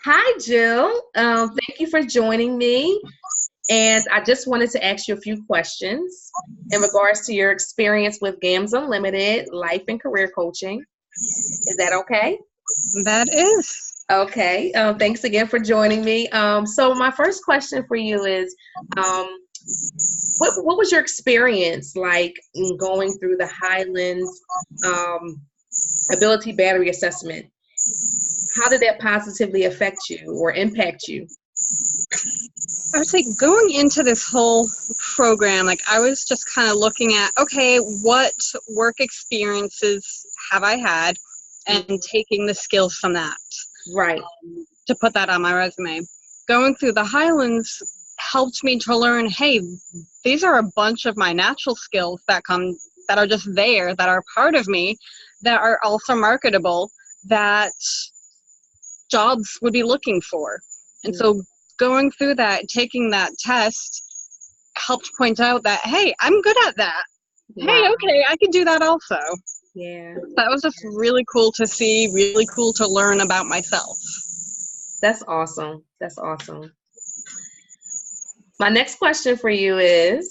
Hi, Jill. Thank you for joining me. And I just wanted to ask you a few questions in regards to your experience with GAMMS Unlimited Life and Career Coaching. Is that okay? That is. Okay. Thanks again for joining me. So my first question for you is, um, what was your experience like in going through the Highlands um, Ability Battery Assessment? How did that positively affect you or impact you? I would say going into this whole program, like I was just kind of looking at, okay, what work experiences have I had and taking the skills from that. Right. To put that on my resume. Going through the Highlands helped me to learn, hey, these are a bunch of my natural skills that are just there, that are part of me, that are also marketable, that jobs would be looking for. And so going through that, taking that test helped point out that, hey, I'm good at that. Wow. Hey, okay, I can do that also. Yeah. That was just really cool to see, really cool to learn about myself. That's awesome. That's awesome. My next question for you is,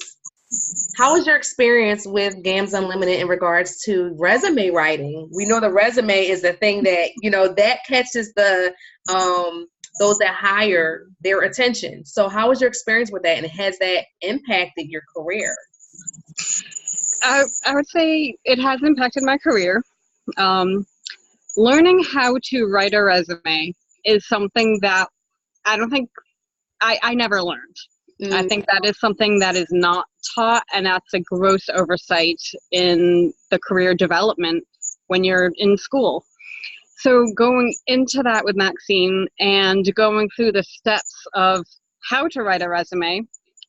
how was your experience with GAMMS Unlimited in regards to resume writing? We know the resume is the thing that, that catches the those that hire their attention. So how was your experience with that, and has that impacted your career? I would say it has impacted my career. Learning how to write a resume is something that I don't think I never learned. I think that is something that is not taught, and that's a gross oversight in the career development when you're in school. So going into that with Maxine and going through the steps of how to write a resume,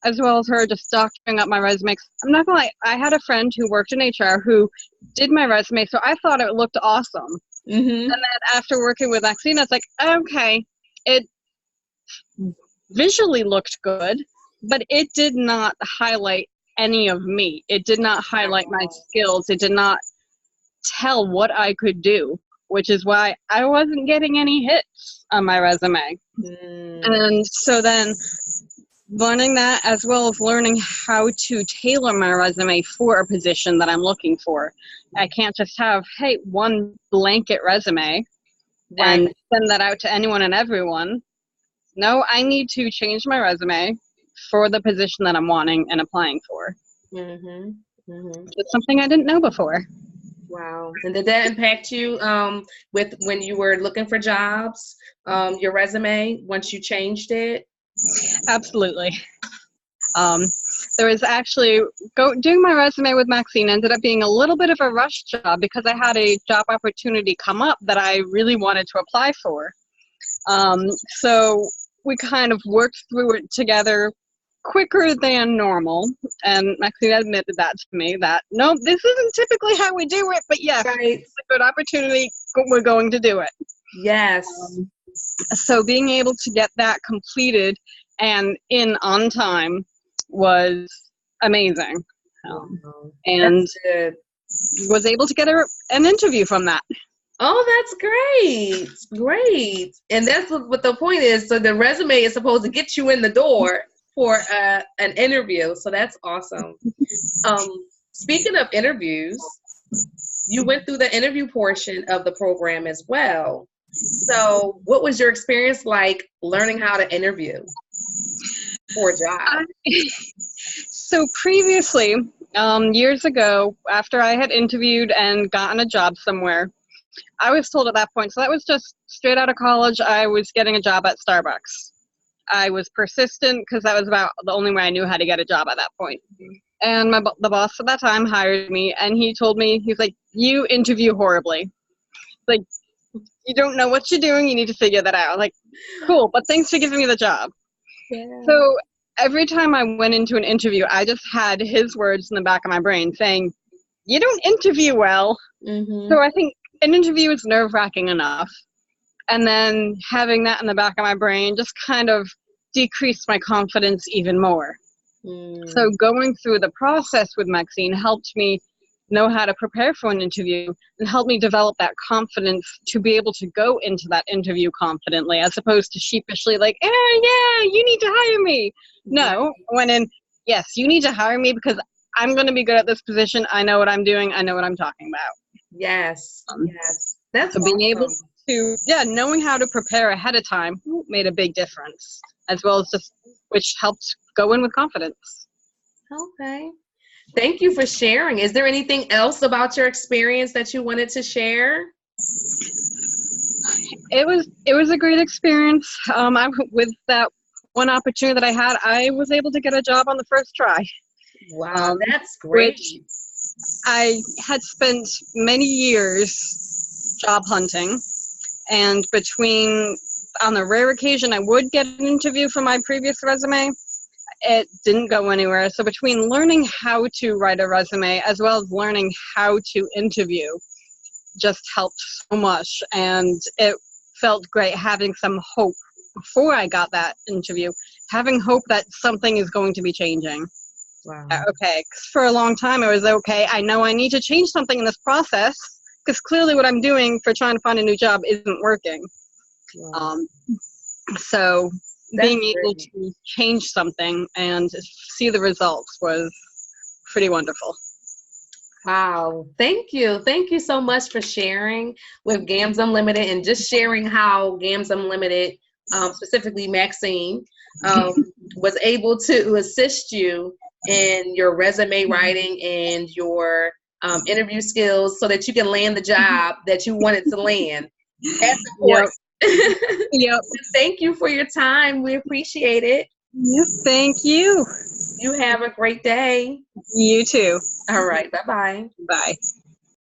as well as her just doctoring up my resume. I'm not gonna lie, I had a friend who worked in HR who did my resume, so I thought it looked awesome. And then after working with Maxine, I was like, okay, it visually looked good, but it did not highlight any of me. It did not highlight my skills. It did not tell what I could do, which is why I wasn't getting any hits on my resume. And so then learning that, as well as learning how to tailor my resume for a position that I'm looking for. I can't just have, hey, one blanket resume and send that out to anyone and everyone. No, I need to change my resume for the position that I'm wanting and applying for. It's something I didn't know before. Wow. And did that impact you with when you were looking for jobs, your resume, once you changed it? Absolutely. There was actually, doing my resume with Maxine ended up being a little bit of a rush job because I had a job opportunity come up that I really wanted to apply for. So we kind of worked through it together quicker than normal, and Maxine admitted that to me, that no, this isn't typically how we do it, but yes, it's a good opportunity, we're going to do it. Yes. So being able to get that completed and in on time was amazing. And was able to get an interview from that. Oh, that's great. And that's what the point is. So the resume is supposed to get you in the door for an interview. So that's awesome. Speaking of interviews, you went through the interview portion of the program as well. So what was your experience like learning how to interview for a job? So previously, years ago, after I had interviewed and gotten a job somewhere, I was told at that point, so that was just straight out of college, I was getting a job at Starbucks. I was persistent because that was about the only way I knew how to get a job at that point. And the boss at that time hired me, and he told me, he was like, you interview horribly. Like, you don't know what you're doing, you need to figure that out. Like, cool, but thanks for giving me the job. So every time I went into an interview, I just had his words in the back of my brain saying, you don't interview well. So I think an interview is nerve-wracking enough. And then having that in the back of my brain just kind of decreased my confidence even more. So going through the process with Maxine helped me know how to prepare for an interview, and helped me develop that confidence to be able to go into that interview confidently, as opposed to sheepishly like, yeah, you need to hire me. No, I went in, yes, you need to hire me because I'm going to be good at this position. I know what I'm doing. I know what I'm talking about. Yes. That's so awesome. being able to, knowing how to prepare ahead of time made a big difference, as well as just, which helped go in with confidence. Okay. Thank you for sharing. Is there anything else about your experience that you wanted to share? It was a great experience. With that one opportunity that I had, I was able to get a job on the first try. Wow, that's great. Which I had spent many years job hunting, and on the rare occasion I would get an interview for my previous resume, it didn't go anywhere. So between learning how to write a resume as well as learning how to interview just helped so much, and it felt great having some hope before I got that interview, having hope that something is going to be changing. Wow. Okay, 'cause for a long time I was okay, I know I need to change something in this process because clearly what I'm doing for trying to find a new job isn't working. Wow. So That's being able to change something and see the results was pretty wonderful. Wow. Thank you. Thank you so much for sharing with GAMMS Unlimited and just sharing how GAMMS Unlimited, specifically Maxine, was able to assist you in your resume writing and your interview skills so that you can land the job that you wanted to land. That's important. Yep. Thank you for your time. We appreciate it. Yes, thank you. You have a great day. You too. All right. Bye-bye. Bye.